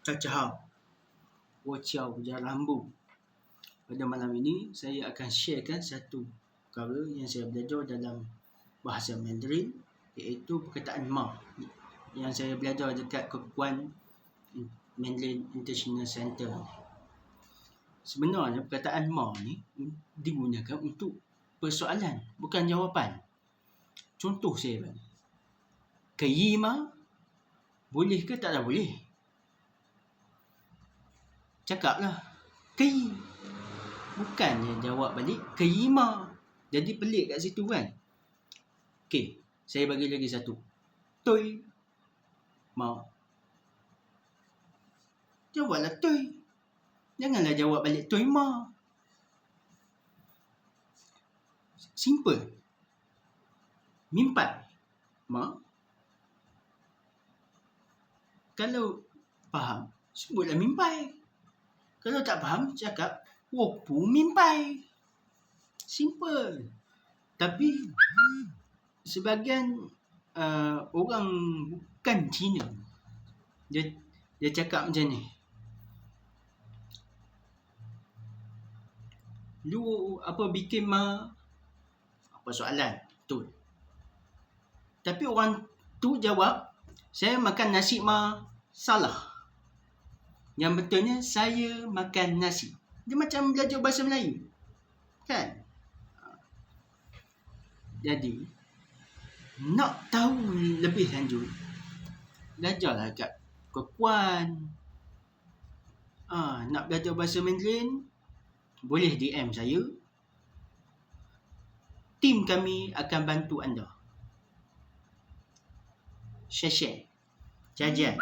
Caca hao, wociao jarambu. Pada malam ini saya akan sharekan satu perkara yang saya belajar dalam bahasa Mandarin, iaitu perkataan ma yang saya belajar dekat Kekuan Mandarin International Center. Sebenarnya perkataan ma ni digunakan untuk persoalan, bukan jawapan. Contoh saya bagi. Kayi ma boleh ke tak boleh? Cakaplah kayi. Bukannya jawab balik kayi ma. Jadi pelik kat situ kan. Okey, saya bagi lagi satu. Tui ma. Jawablah tui. Janganlah jawab balik tui ma. Simple. Mimpai ma. Kalau faham, sebutlah mimpai. Kalau tak faham, cakap wopu mimpai. Simple. Tapi sebahagian orang bukan Cina, dia cakap macam ni. Lu apa bikin ma? Apa soalan? Betul. Tapi orang tu jawab, saya makan nasi ma. Salah. Yang betulnya, saya makan nasi. Dia macam belajar bahasa Melayu. Kan? Jadi, nak tahu lebih lanjut, belajarlah kat Kekuan. Nak belajar bahasa Mandarin, boleh DM saya. Tim kami akan bantu anda. Share. Jajan.